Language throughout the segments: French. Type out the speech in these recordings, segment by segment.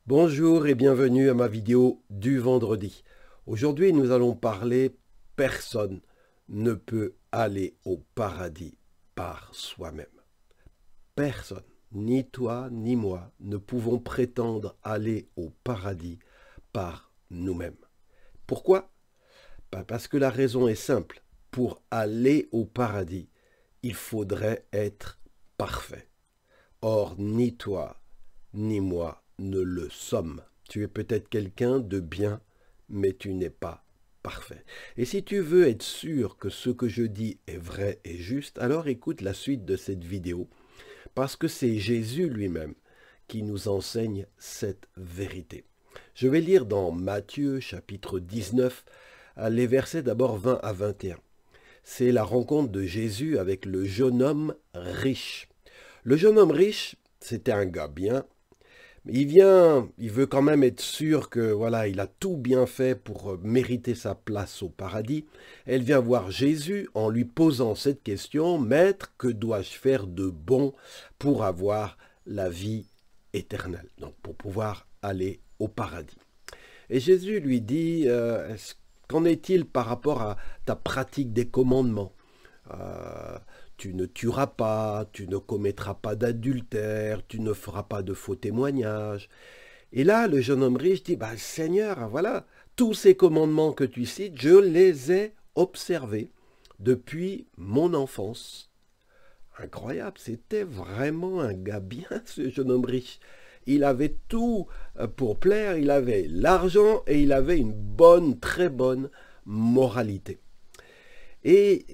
Bonjour et bienvenue à ma vidéo du vendredi. Aujourd'hui, nous allons parler personne ne peut aller au paradis par soi-même. Personne, ni toi ni moi, ne pouvons prétendre aller au paradis par nous-mêmes. Pourquoi? Parce que la raison est simple. Pour aller au paradis, il faudrait être parfait. Or, ni toi ni moi ne le sommes. Tu es peut-être quelqu'un de bien, mais tu n'es pas parfait. Et si tu veux être sûr que ce que je dis est vrai et juste, alors écoute la suite de cette vidéo, parce que c'est Jésus lui-même qui nous enseigne cette vérité. Je vais lire dans Matthieu chapitre 19, les versets d'abord 20 à 21. C'est la rencontre de Jésus avec le jeune homme riche. Le jeune homme riche, c'était un gars bien. Il vient, il veut quand même être sûr que voilà, il a tout bien fait pour mériter sa place au paradis. Elle vient voir Jésus en lui posant cette question: Maître, que dois-je faire de bon pour avoir la vie éternelle, donc pour pouvoir aller au paradis? Et Jésus lui dit, qu'en est-il par rapport à ta pratique des commandements? Euh, Tu ne tueras pas, tu ne commettras pas d'adultère, tu ne feras pas de faux témoignages. Et là, le jeune homme riche dit, bah, Seigneur, voilà, tous ces commandements que tu cites, je les ai observés depuis mon enfance. Incroyable, c'était vraiment un gars bien, ce jeune homme riche. Il avait tout pour plaire, il avait l'argent et il avait une bonne, très bonne moralité.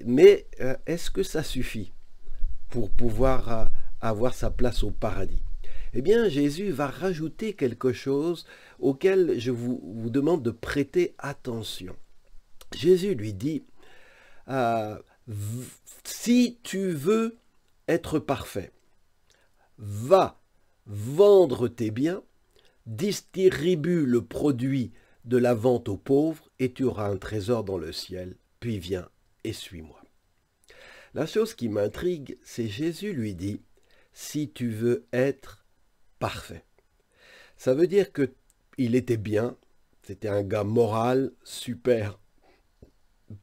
Mais est-ce que ça suffit pour pouvoir avoir sa place au paradis? Eh bien, Jésus va rajouter quelque chose auquel je vous demande de prêter attention. Jésus lui dit, euh, si tu veux être parfait, va vendre tes biens, distribue le produit de la vente aux pauvres et tu auras un trésor dans le ciel, puis viens et suis-moi. La chose qui m'intrigue, c'est Jésus lui dit, si tu veux être parfait. Ça veut dire que il était bien, c'était un gars moral, super,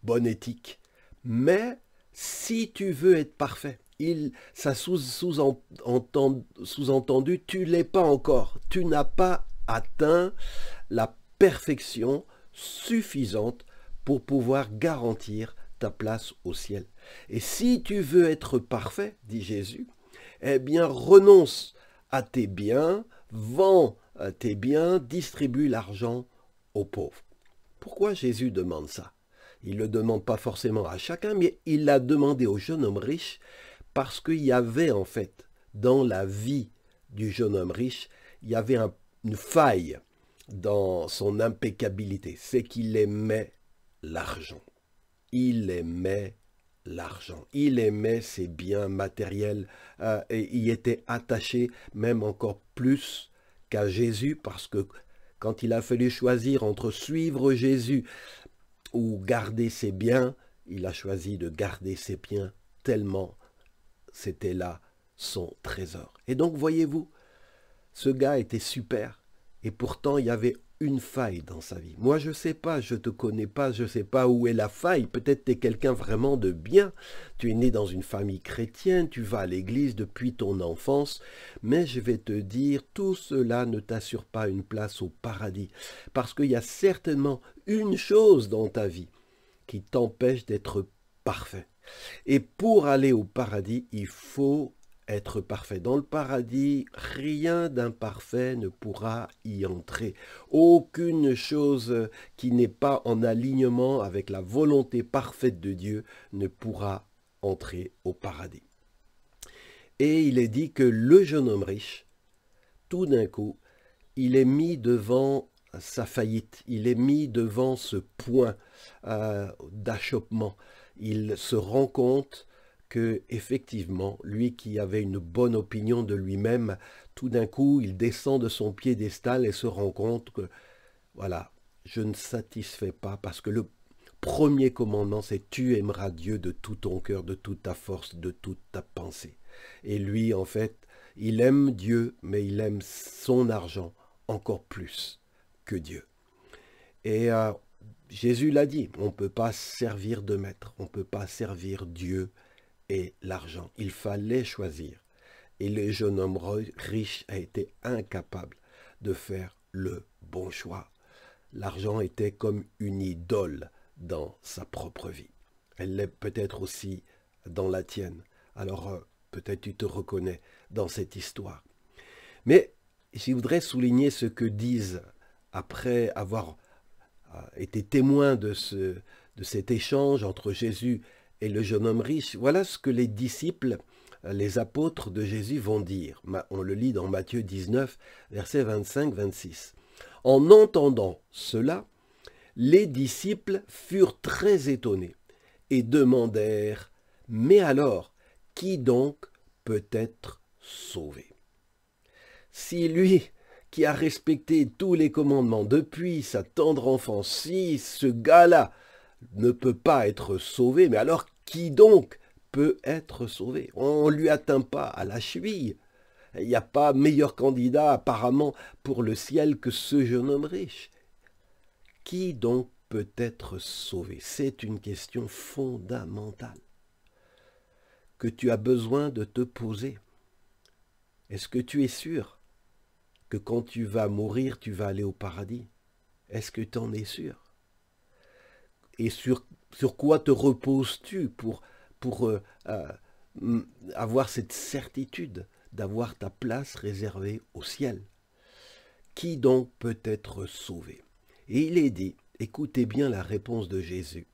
bonne éthique, mais si tu veux être parfait, ça sous-entendu, tu l'es pas encore, tu n'as pas atteint la perfection suffisante pour pouvoir garantir ta place au ciel. Et si tu veux être parfait, dit Jésus, eh bien renonce à tes biens, vends tes biens, distribue l'argent aux pauvres. Pourquoi Jésus demande ça? Il ne le demande pas forcément à chacun, mais il l'a demandé au jeune homme riche parce qu'il y avait en fait dans la vie du jeune homme riche, il y avait une faille dans son impeccabilité, c'est qu'il aimait l'argent. Il aimait l'argent. Il aimait ses biens matériels et y était attaché même encore plus qu'à Jésus parce que quand il a fallu choisir entre suivre Jésus ou garder ses biens, il a choisi de garder ses biens tellement c'était là son trésor. Et donc voyez-vous, ce gars était super et pourtant il y avait une faille dans sa vie. Moi, je ne sais pas, je ne te connais pas, je ne sais pas où est la faille. Peut-être tu es quelqu'un vraiment de bien. Tu es né dans une famille chrétienne, tu vas à l'église depuis ton enfance. Mais je vais te dire, tout cela ne t'assure pas une place au paradis. Parce qu'il y a certainement une chose dans ta vie qui t'empêche d'être parfait. Et pour aller au paradis, il faut être parfait. Dans le paradis, rien d'imparfait ne pourra y entrer. Aucune chose qui n'est pas en alignement avec la volonté parfaite de Dieu ne pourra entrer au paradis. Et il est dit que le jeune homme riche, tout d'un coup, il est mis devant sa faillite, il est mis devant ce point d'achoppement. Il se rend compte que effectivement, lui qui avait une bonne opinion de lui-même, tout d'un coup, il descend de son piédestal et se rend compte que, voilà, je ne satisfais pas parce que le premier commandement, c'est tu aimeras Dieu de tout ton cœur, de toute ta force, de toute ta pensée. Et lui, en fait, il aime Dieu, mais il aime son argent encore plus que Dieu. Et Jésus l'a dit, on ne peut pas servir deux maîtres, on ne peut pas servir Dieu et l'argent. Il fallait choisir. Et le jeune homme riche a été incapable de faire le bon choix. L'argent était comme une idole dans sa propre vie. Elle l'est peut-être aussi dans la tienne. Alors peut-être tu te reconnais dans cette histoire. Mais je voudrais souligner ce que disent, après avoir été témoin de cet échange entre Jésus et le jeune homme riche, voilà ce que les disciples, les apôtres de Jésus vont dire. On le lit dans Matthieu 19, versets 25-26. En entendant cela, les disciples furent très étonnés et demandèrent « Mais alors, qui donc peut être sauvé ?» Si lui, qui a respecté tous les commandements depuis sa tendre enfance, si ce gars-là ne peut pas être sauvé, mais alors qui donc peut être sauvé? On ne lui atteint pas à la cheville. Il n'y a pas meilleur candidat apparemment pour le ciel que ce jeune homme riche. Qui donc peut être sauvé? C'est une question fondamentale que tu as besoin de te poser. Est-ce que tu es sûr que quand tu vas mourir, tu vas aller au paradis? Est-ce que tu en es sûr? Et sur quoi te reposes-tu pour avoir cette certitude d'avoir ta place réservée au ciel? Qui donc peut être sauvé? Et il est dit, écoutez bien la réponse de Jésus.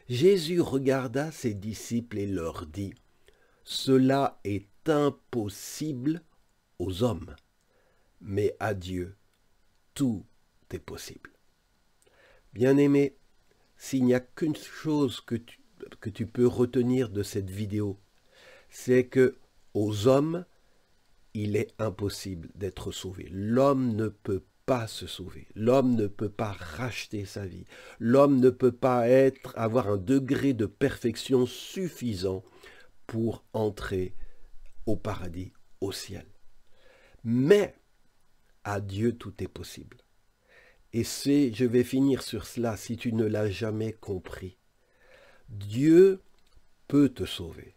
Jésus regarda ses disciples et leur dit, « Cela est impossible aux hommes, mais à Dieu, tout est possible. » Bien-aimé, s'il n'y a qu'une chose que tu peux retenir de cette vidéo, c'est que aux hommes, il est impossible d'être sauvé. L'homme ne peut pas se sauver. L'homme ne peut pas racheter sa vie. L'homme ne peut pas avoir un degré de perfection suffisant pour entrer au paradis, au ciel. Mais à Dieu, tout est possible. Et je vais finir sur cela si tu ne l'as jamais compris. Dieu peut te sauver.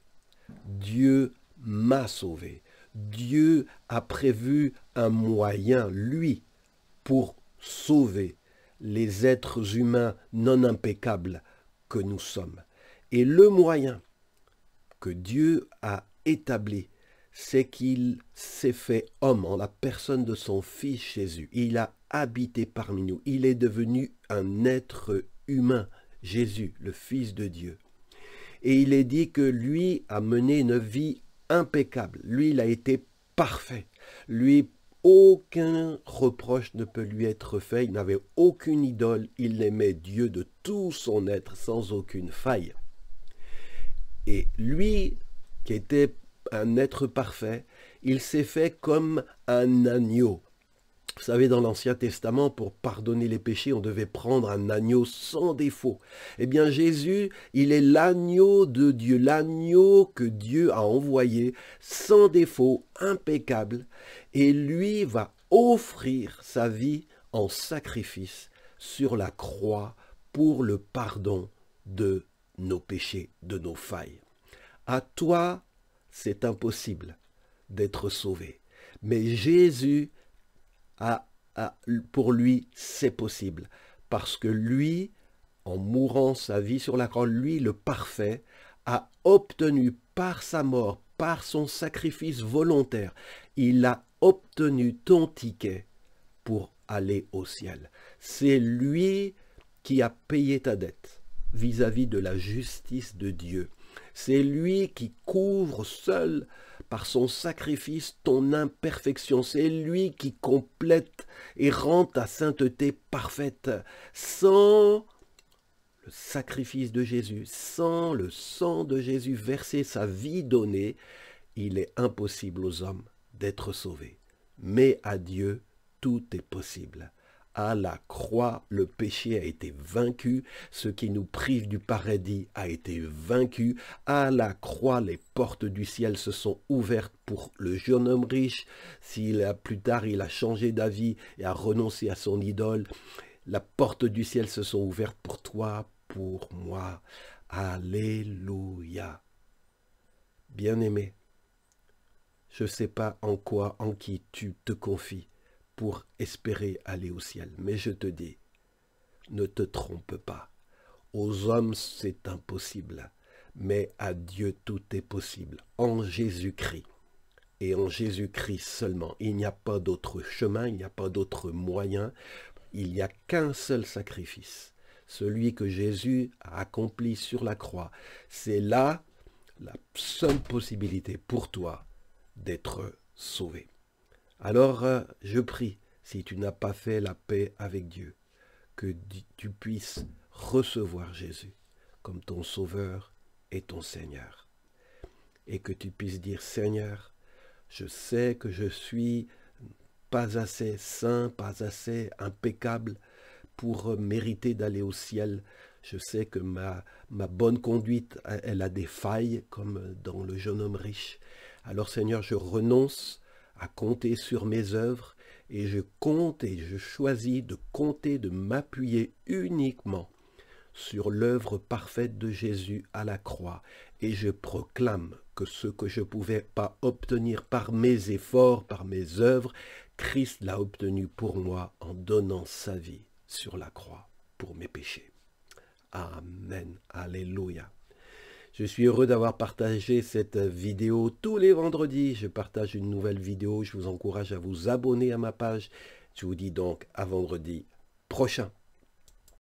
Dieu m'a sauvé. Dieu a prévu un moyen, lui, pour sauver les êtres humains non impeccables que nous sommes. Et le moyen que Dieu a établi, c'est qu'il s'est fait homme en la personne de son Fils Jésus. Il a habité parmi nous. Il est devenu un être humain, Jésus, le Fils de Dieu. Et il est dit que lui a mené une vie impeccable. Lui, il a été parfait. Lui, aucun reproche ne peut lui être fait. Il n'avait aucune idole. Il aimait Dieu de tout son être sans aucune faille. Et lui, qui était un être parfait, il s'est fait comme un agneau. Vous savez, dans l'Ancien Testament, pour pardonner les péchés, on devait prendre un agneau sans défaut. Eh bien, Jésus, il est l'agneau de Dieu, l'agneau que Dieu a envoyé, sans défaut, impeccable. Et lui va offrir sa vie en sacrifice sur la croix pour le pardon de nos péchés, de nos failles. À toi, c'est impossible d'être sauvé. Mais Jésus, pour lui, c'est possible. Parce que lui, en mourant sa vie sur la croix, lui, le parfait, a obtenu par sa mort, par son sacrifice volontaire, il a obtenu ton ticket pour aller au ciel. C'est lui qui a payé ta dette vis-à-vis de la justice de Dieu. C'est lui qui couvre seul par son sacrifice ton imperfection. C'est lui qui complète et rend ta sainteté parfaite. Sans le sacrifice de Jésus, sans le sang de Jésus versé, sa vie donnée, il est impossible aux hommes d'être sauvés. Mais à Dieu, tout est possible. À la croix, le péché a été vaincu. Ce qui nous prive du paradis a été vaincu. À la croix, les portes du ciel se sont ouvertes pour le jeune homme riche. Plus tard, il a changé d'avis et a renoncé à son idole, les portes du ciel se sont ouvertes pour toi, pour moi. Alléluia. Bien-aimé, je ne sais pas en qui tu te confies pour espérer aller au ciel, mais je te dis, ne te trompe pas. Aux hommes, c'est impossible, mais à Dieu, tout est possible. En Jésus-Christ, et en Jésus-Christ seulement. Il n'y a pas d'autre chemin, il n'y a pas d'autre moyen. Il n'y a qu'un seul sacrifice, celui que Jésus a accompli sur la croix. C'est là la seule possibilité pour toi d'être sauvé. Alors, je prie, si tu n'as pas fait la paix avec Dieu, que tu puisses recevoir Jésus comme ton Sauveur et ton Seigneur. Et que tu puisses dire, Seigneur, je sais que je suis pas assez saint, pas assez impeccable pour mériter d'aller au ciel. Je sais que ma bonne conduite, elle a des failles, comme dans le jeune homme riche. Alors Seigneur, je renonce à compter sur mes œuvres et je compte et je choisis de compter, de m'appuyer uniquement sur l'œuvre parfaite de Jésus à la croix. Et je proclame que ce que je ne pouvais pas obtenir par mes efforts, par mes œuvres, Christ l'a obtenu pour moi en donnant sa vie sur la croix pour mes péchés. Amen. Alléluia. Je suis heureux d'avoir partagé cette vidéo. Tous les vendredis, je partage une nouvelle vidéo. Je vous encourage à vous abonner à ma page. Je vous dis donc à vendredi prochain.